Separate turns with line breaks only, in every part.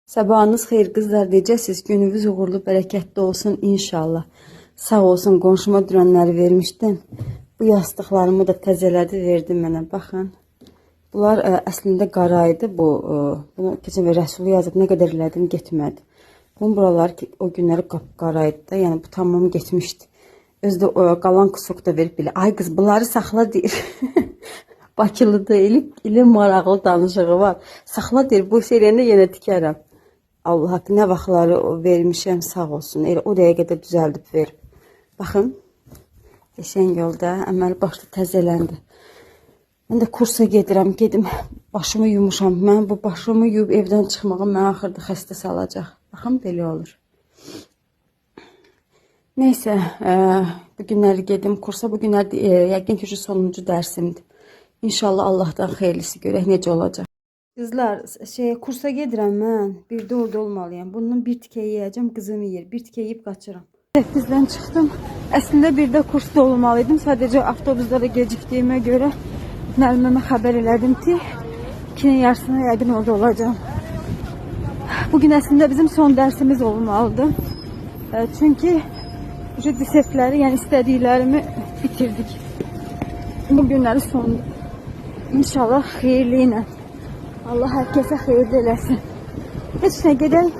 Sabahınız xeyir qızlar, deyəcəksiniz. Gününüz uğurlu, bərəkətli olsun inşallah. Sağ olsun, qonşuma dünənləri vermişdim. Bu yastıqlarımı da təzələdi, verdi mənə. Baxın. Bunlar əslində qara idi. Bunu keçən və Rəsulu yazıb, nə qədər elədim, getmədi. Bunun buraları o günləri qara idi da, yəni bu tamam getmişdi. Özdə qalan kusuk da verib bilə. Ay qız, bunları saxla deyir. Bakılıdır, ilə maraqlı danışığı var. Saxla deyir, bu seriyəndə yenə tikərəm. Allah haqqı, nə vaxtları vermişəm, sağ olsun. Elə o dəqiqədə düzəldib verib. Baxın, Eşən yolda əməli başlı təzələndi. Mən də kursa gedirəm, gedim başımı yumuşam. Mən bu başımı yuyub evdən çıxmağa mən axırda xəstə salacaq. Baxın, belə olur. Neysə, bu günləri gedim kursa. Bu günlər yəqin ki, sonuncu dərsimdir. İnşallah Allah'tan xeyirlisi görək necə olacaq. Kızlar, kursa gedirəm mən. Bir də orada olmalıyam. Bundan bir tikə yiyəcəm, qızım yeyir. Bir tikə yeyib qaçıram. Bizdən çıxdım. Əslində bir də kursda olmalıydım. Sadəcə avtobuslara gecikdiyimə görə müəllimə xəbər elədim ki, 2-nin yarısına yəqin orada olacağım. Bugün əslində bizim son dərsimiz olmalıdır. Çünki disertləri, yəni istədiklərimi bitirdik. Bu günləri sonunda. İnşallah xeyirli ilə. Allah hər kəsə xeyirli eləsin. Heç nə gedək.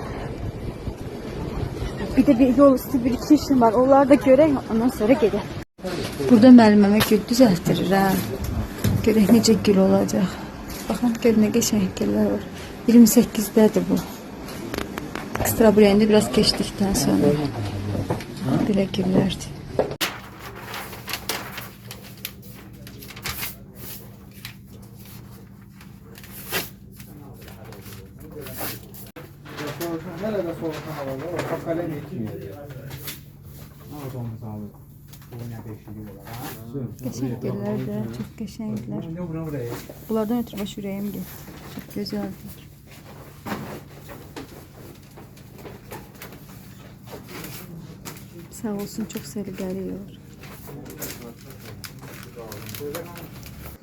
Bir də bir yol üstü bir-iki işim var. Onları da görək, ondan sonra gedək. Burada müəllimə gül düzəltdirir. Görək necə gül olacaq. Baxın, gör nə qəşəng güllər var. 28-dədir bu. Ekstra brendi biraz keçdikdən sonra. Belə güllərdir.
Nerede soğuktan havalar var? Kakale mi etmiyor?
Qəşənglər də, çox qəşənglər. Bunlardan ötürü baş ürəyim getdi. Çox gözəldir. Sağ olsun, çox səliqəli olur.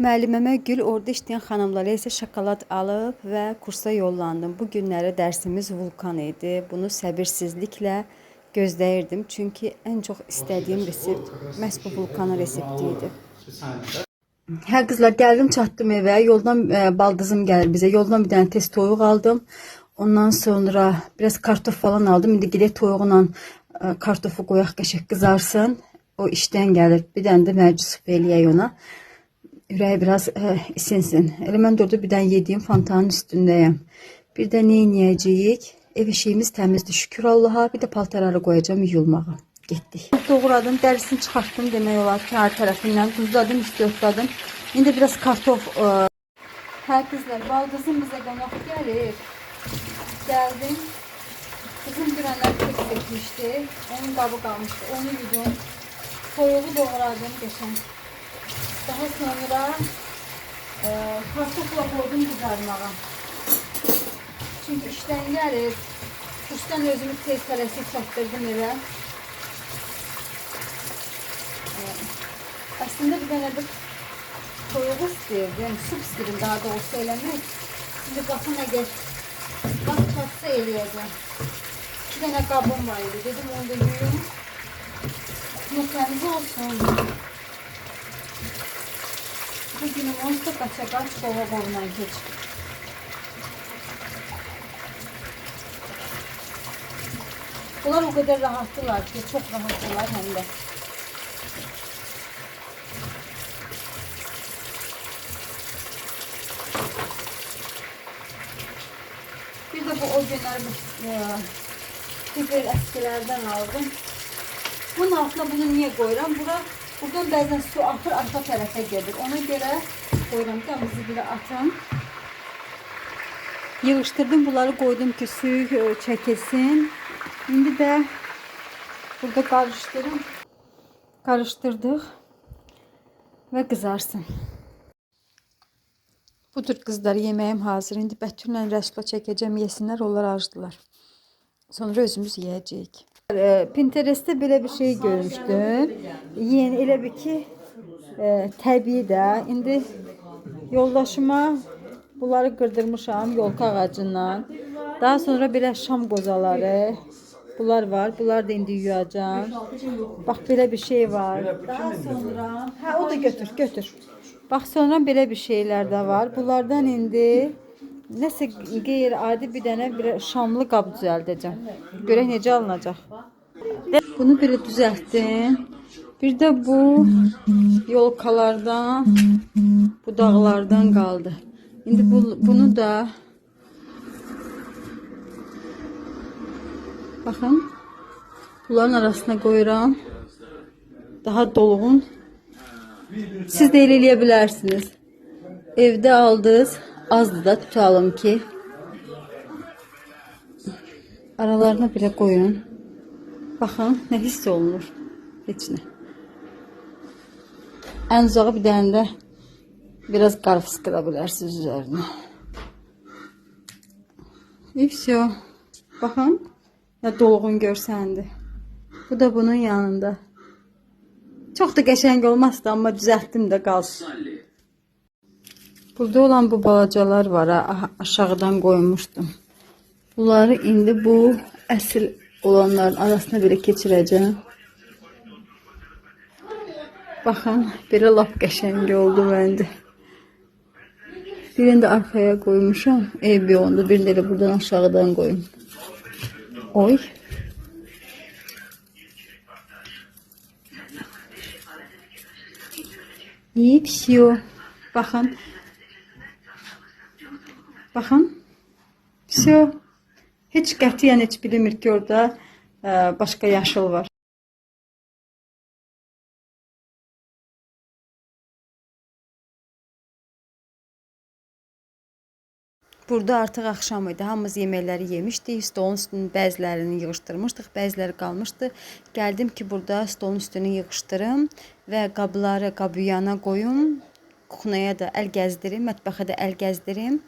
Müəlliməmə Gül orada işləyən xanımlara isə şokolad alıb və kursa yollandım. Bu günləri dərsimiz vulkan idi. Bunu səbirsizliklə gözləyirdim. Çünki ən çox istədiyim resept məhz bu vulkanın resepti idi. Hə qızlar, gəldim çatdım evə. Yoldan baldızım gəlir bizə. Yoldan bir dənə tez toyuq aldım. Ondan sonra biraz kartof falan aldım. İndi gedək toyuqla kartofu qoyaq, qəşəng qızarsın. O işdən gəlir. Bir dənə də mərci eləyək ona. Ürəyi biraz isinsin. Elə mən də orada bir dənə yediyim fantanın üstündəyəm. Bir də nə yiyəcəyik? Ev işimiz təmizdir, şükür Allaha. Bir də paltarları qoyacağım yuyulmağa. Getdik. Doğradım, dərisini çıxartdım demək olar ki, hər tərəfindən duzladım, istiotladım. İndi biraz kartof. Hə qızlar, baldızım bizə qonaq gəlir. Gəldim. Qızım dünənlər kek etmişdi. Onun qabı qalmışdı. Onu yudum. Soyuğu doğradım qəşəng. Daha sonra kartofla koydum kızarmağa. Çünkü işten gəlir. Kursdan özümü tez tələsik çatdırdım evə. Aslında bir dənə də toyuq istəyirdim. Sup istəyirdim daha doğrusu eləmək. Şimdi baxın, əgər vaxt çatsa eləyəcəm. 2 dənə qabım var idi. Dedim onu da yuyum. Yumurtanız olsun. Bugünüm olsa qaça-qaç qova-qovuna geç. Bunlar o kadar rahattılar ki, çok rahattılar hem de. Bir de bu o günler biber eskilerden aldım. Bunun altına bunu niye koyuram? Buradan bəzən su axır, arxa tərəfə gedir. Ona görə koyuram ki, ağzı belə atım. Yığışdırdım, bunları koydum ki suyu çəkilsin. İndi də burada karıştırdık və qızarsın. Budur qızlar, yeməyim hazır. İndi Bətüllə Rəsula çəkəcəm, yesinlər, onlar acdılar. Sonra özümüz yiyəcəyik. Pinterest'te belə bir şey görmüşdüm. Yeni elə bir ki təbii də. İndi yoldaşıma bunları qırdırmışam yolka ağacından. Daha sonra belə şam qozaları. Bunlar var. Bunlar da indi yuyacağım. Bax belə bir şey var. Daha sonra o da götür. Bax sonra belə bir şeylər də var. Bunlardan indi nəsə qeyri-adi bir dənə bir şamlı qab düzəldəcəm. Görək necə alınacaq. Bunu belə düzəltdim. Bir də bu yolkalardan, budaqlardan qaldı. İndi bunu da baxın, bunların arasına qoyuram. Daha dolğun. Siz də elə eləyə bilərsiniz. Evdə aldınız, azdır da tutalım ki. Aralarına belə qoyun. Baxın, nə hiss olunur. Heç nə. Ən uzağı bir dənə də biraz qarpız qıra bilərsiniz üzərinə. Все. Baxın, nə dolğun görsəndi. Bu da bunun yanında. Çox da qəşəng olmazdı, amma düzəltdim də qalsın. Burada olan bu balacalar var, aşağıdan qoymuşdum. Bunları indi bu əsl olanların arasına belə keçirəcəm. Baxın, belə lap qəşəng oldu məndə. Birini də arxaya qoymuşam. Eybi oldu. Birini də buradan aşağıdan qoyum. Oy. İyi pişiyor. Baxın. Baxın. Pişiyor. Heç qətiyyən heç bilmir ki, orada başqa yaşıl var. Burada artıq axşam idi. Hamımız yeməkləri yemişdik. Stolun üstünün bəzilərini yığışdırmışdıq, bəziləri qalmışdı. Gəldim ki, burada stolun üstünü yığışdırım və qabları qabıyana qoyum. Kuxnaya da əl gəzdirim, mətbəxə də əl gəzdirim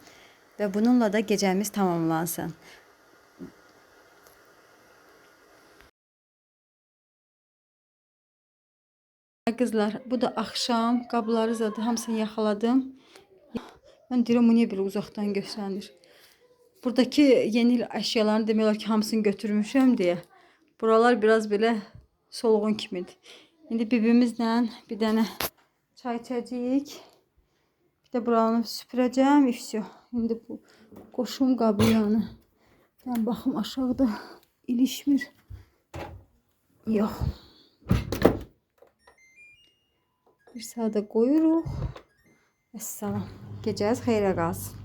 və bununla da gecəmiz tamamlansın. Qızlar, bu da axşam. Qabları zaten hamısını yaxaladım. Mən deyirəm, o niyə belə uzaqdan göstərir? Buradakı yeni əşyaların demək olar ki, hamısını götürmüşəm deyə. Buralar biraz belə solğun kimidir. İndi bibimizlə bir dənə çay içəcəyik. Bir də buranı süpürəcəm. İndi bu qoşum qabı yanı. Ben baxım aşağıda ilişmir. Yox. Bir sadə qoyuruq. Əssalam. Gecəniz xeyrə qalsın.